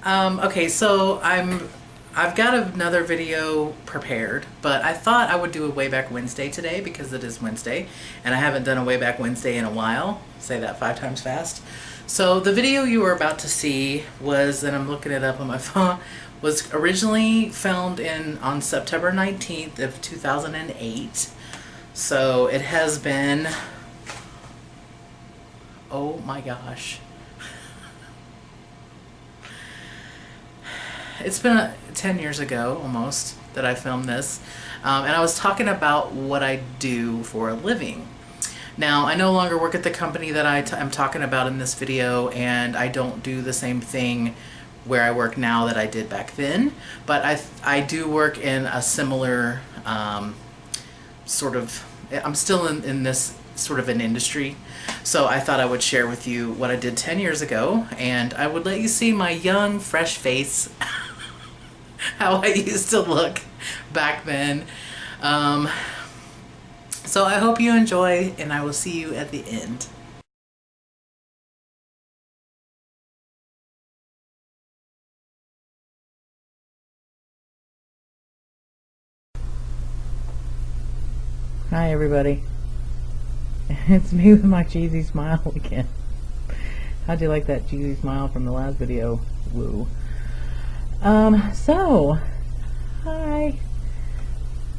Okay, so I've got another video prepared, but I thought I would do a Way Back Wednesday today because it is Wednesday, and I haven't done a Way Back Wednesday in a while. Say that 5 times fast. So the video you were about to see was, and I'm looking it up on my phone, was originally filmed on September 19th of 2008. So it has been, oh my gosh. It's been 10 years ago almost that I filmed this, and I was talking about what I do for a living. Now, I no longer work at the company that I'm talking about in this video, and I don't do the same thing where I work now that I did back then, but I do work in a similar sort of, I'm still in this sort of an industry. So I thought I would share with you what I did 10 years ago, and I would let you see my young, fresh face, how I used to look back then. So I hope you enjoy, and I will see you at the end. Hi everybody. It's me with my cheesy smile again. How'd you like that cheesy smile from the last video? Woo. So, hi.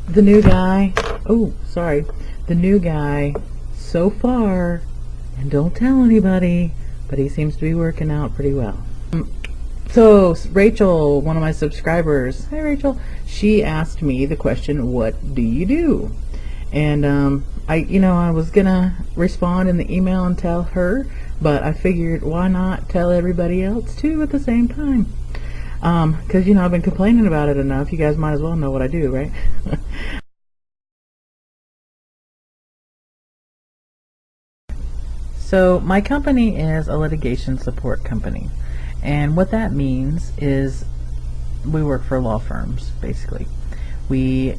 The new guy, oh, sorry. The new guy so far, and don't tell anybody, but he seems to be working out pretty well. So, Rachel, one of my subscribers, hi Rachel, she asked me the question, what do you do? And I was gonna respond in the email and tell her, but I figured why not tell everybody else too at the same time? Because I've been complaining about it enough. You guys might as well know what I do, right? So my company is a litigation support company, and what that means is we work for law firms. Basically, we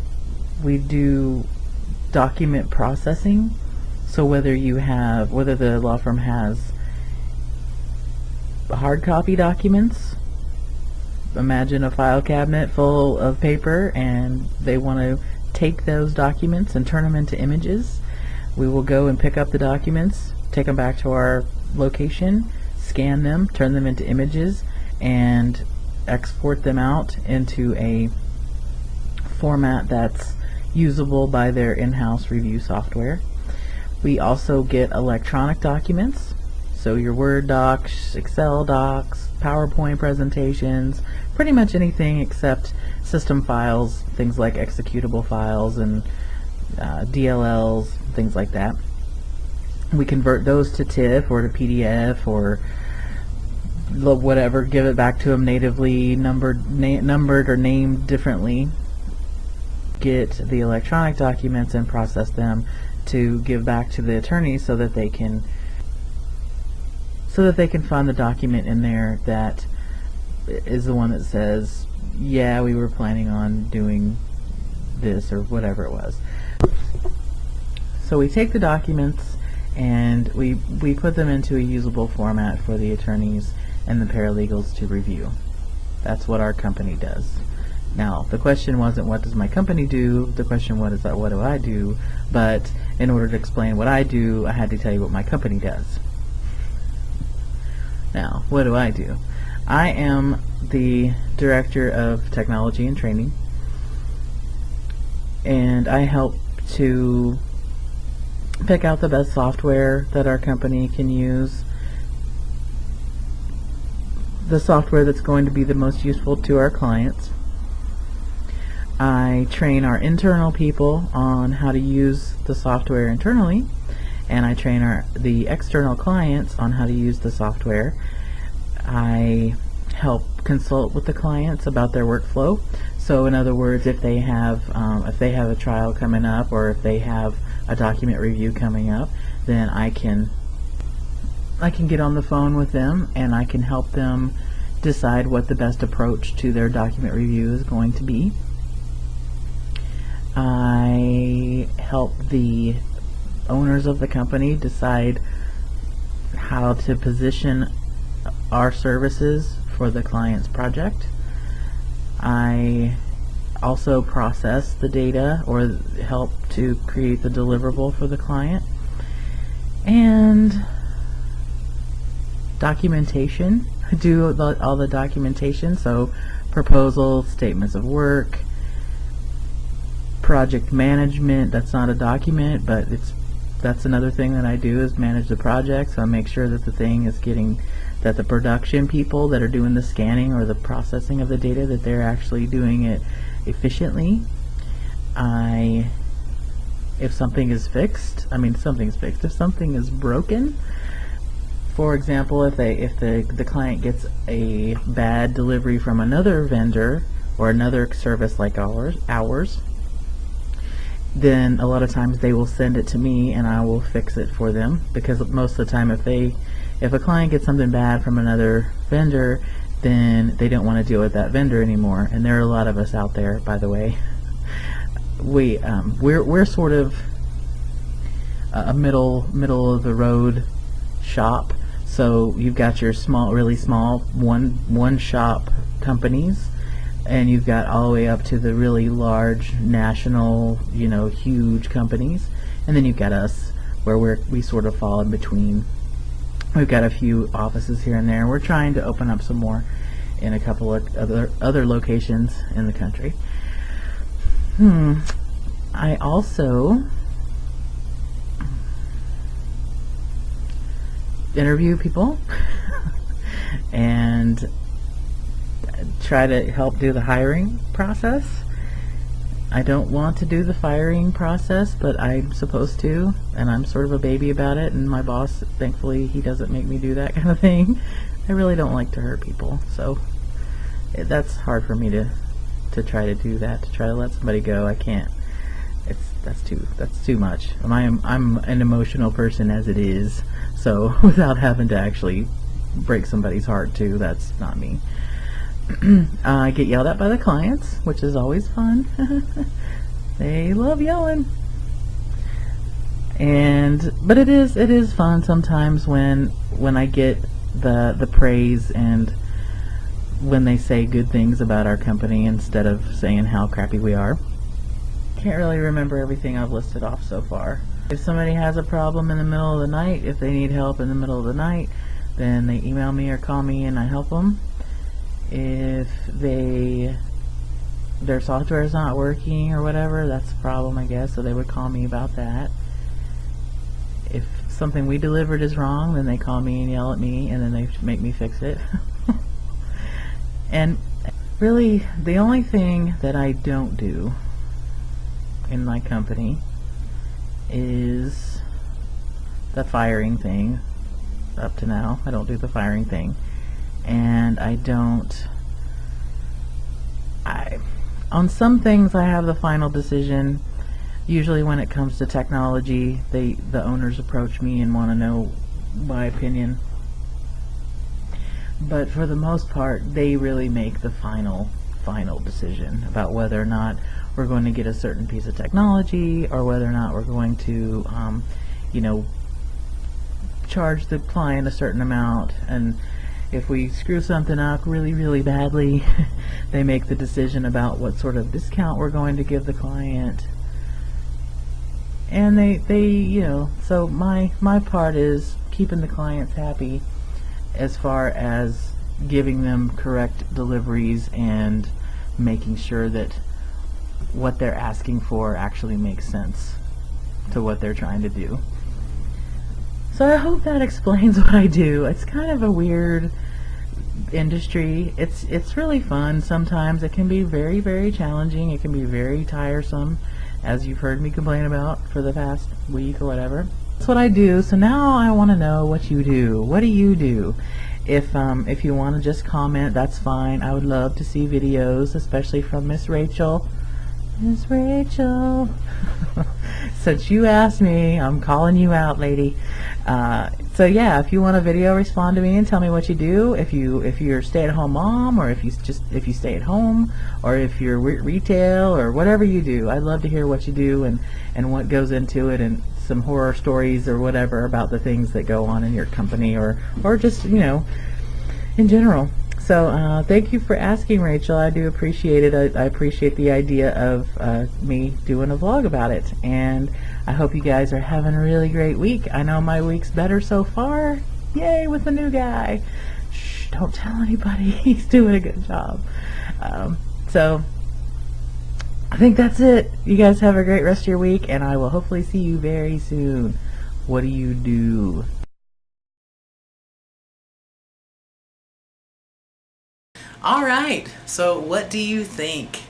do document processing. So whether the law firm has hard copy documents, imagine a file cabinet full of paper, and they want to take those documents and turn them into images, we will go and pick up the documents, take them back to our location, scan them, turn them into images, and export them out into a format that's usable by their in-house review software. We also get electronic documents, so your Word docs, Excel docs, PowerPoint presentations, pretty much anything except system files, things like executable files and DLLs, things like that. We convert those to TIFF or to PDF or whatever, give it back to them natively numbered or named differently. Get the electronic documents and process them to give back to the attorneys so that they can find the document in there that is the one that says, yeah, we were planning on doing this or whatever it was. So we take the documents and we put them into a usable format for the attorneys and the paralegals to review. That's what our company does. Now, the question wasn't what does my company do, the question was what do I do, but in order to explain what I do, I had to tell you what my company does. Now, what do I do? I am the Director of Technology and Training, and I help to pick out the best software that our company can use, the software that's going to be the most useful to our clients. I train our internal people on how to use the software internally, and I train the external clients on how to use the software. I help consult with the clients about their workflow. So in other words, if they have a trial coming up, or if they have a document review coming up, then I can get on the phone with them and I can help them decide what the best approach to their document review is going to be. I help the owners of the company decide how to position our services for the client's project. I also process the data or help to create the deliverable for the client. And documentation. I do all the documentation, so proposals, statements of work, project management. That's not a document, but that's another thing that I do, is manage the project. So I make sure that the thing is that the production people that are doing the scanning or the processing of the data, that they're actually doing it efficiently. If something is fixed, something's fixed. If something is broken, for example, if the client gets a bad delivery from another vendor or another service like ours, then a lot of times they will send it to me and I will fix it for them, because most of the time if a client gets something bad from another vendor, then they don't want to deal with that vendor anymore. And there are a lot of us out there, by the way. We're sort of a middle of the road shop. So you've got your really small one shop companies, and you've got all the way up to the really large national, huge companies, and then you've got us, where we sort of fall in between. We've got a few offices here and there. We're trying to open up some more in a couple of other locations in the country. I also interview people and try to help do the hiring process. I don't want to do the firing process, but I'm supposed to, and I'm sort of a baby about it, and my boss, thankfully, he doesn't make me do that kind of thing. I really don't like to hurt people, so that's hard for me to try to do that, to try to let somebody go. I can't. That's too much. I'm an emotional person as it is, so without having to actually break somebody's heart too, that's not me. I get yelled at by the clients, which is always fun. They love yelling. But it is fun sometimes when I get the praise, and when they say good things about our company instead of saying how crappy we are. Can't really remember everything I've listed off so far. If somebody has a problem in the middle of the night, if they need help in the middle of the night, then they email me or call me and I help them. If their software is not working or whatever, that's a problem, I guess, so they would call me about that. If something we delivered is wrong, then they call me and yell at me, and then they make me fix it. And really, the only thing that I don't do in my company is the firing thing. Up to now, I don't do the firing thing. And on some things I have the final decision. Usually when it comes to technology, the owners approach me and want to know my opinion. But for the most part, they really make the final decision about whether or not we're going to get a certain piece of technology, or whether or not we're going to charge the client a certain amount. And if we screw something up really, really badly, they make the decision about what sort of discount we're going to give the client. And so my part is keeping the clients happy as far as giving them correct deliveries and making sure that what they're asking for actually makes sense to what they're trying to do. So I hope that explains what I do. It's kind of a weird industry. It's really fun. Sometimes it can be very, very challenging. It can be very tiresome, as you've heard me complain about for the past week or whatever. That's what I do. So now I want to know what you do. What do you do? If you want to just comment, that's fine. I would love to see videos, especially from Miss Rachel. Miss Rachel. Since you asked me, I'm calling you out, lady. So yeah, if you want a video, respond to me and tell me what you do. If you're a stay-at-home mom, or if you stay at home, or if you're retail, or whatever you do, I'd love to hear what you do and what goes into it, and some horror stories or whatever about the things that go on in your company, or just in general. So thank you for asking, Rachel. I do appreciate it. I appreciate the idea of me doing a vlog about it. And I hope you guys are having a really great week. I know my week's better so far. Yay, with the new guy. Shh, don't tell anybody. He's doing a good job. So I think that's it. You guys have a great rest of your week, and I will hopefully see you very soon. What do you do? All right, so what do you think?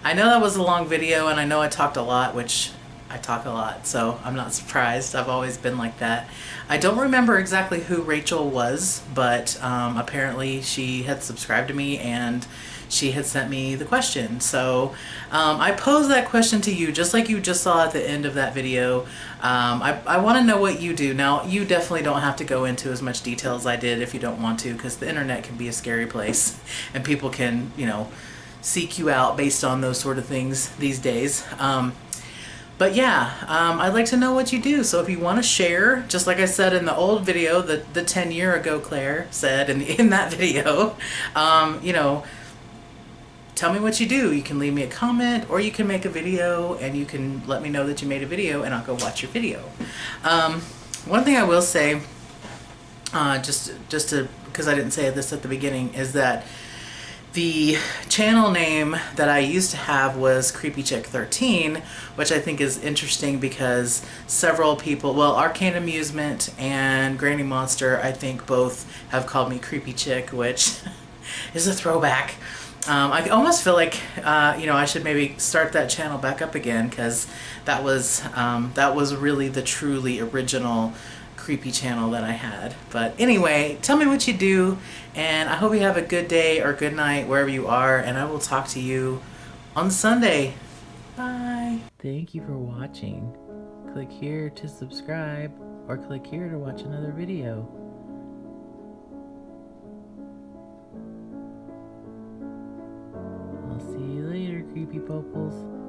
I know that was a long video, and I know I talked a lot, which I talk a lot, so I'm not surprised. I've always been like that. I don't remember exactly who Rachel was, but apparently she had subscribed to me and she had sent me the question. So I posed that question to you, just like you just saw at the end of that video. I want to know what you do. Now, you definitely don't have to go into as much detail as I did if you don't want to, because the internet can be a scary place and people can, you know, seek you out based on those sort of things these days. But yeah, I'd like to know what you do. So if you want to share, just like I said in the old video, the 10 year ago Claire said in that video, you know, tell me what you do. You can leave me a comment, or you can make a video and you can let me know that you made a video and I'll go watch your video. One thing I will say, just to, because I didn't say this at the beginning, is that the channel name that I used to have was Creepy Chick 13, which I think is interesting because several people, well, Arcane Amusement and Granny Monster, I think both have called me Creepy Chick, which is a throwback. I almost feel like, you know, I should maybe start that channel back up again, because that was really the truly original creepy channel that I had. But anyway, tell me what you do, and I hope you have a good day or good night wherever you are, and I will talk to you on Sunday. Bye. Thank you for watching. Click here to subscribe, or click here to watch another video. I'll see you later, creepy poples.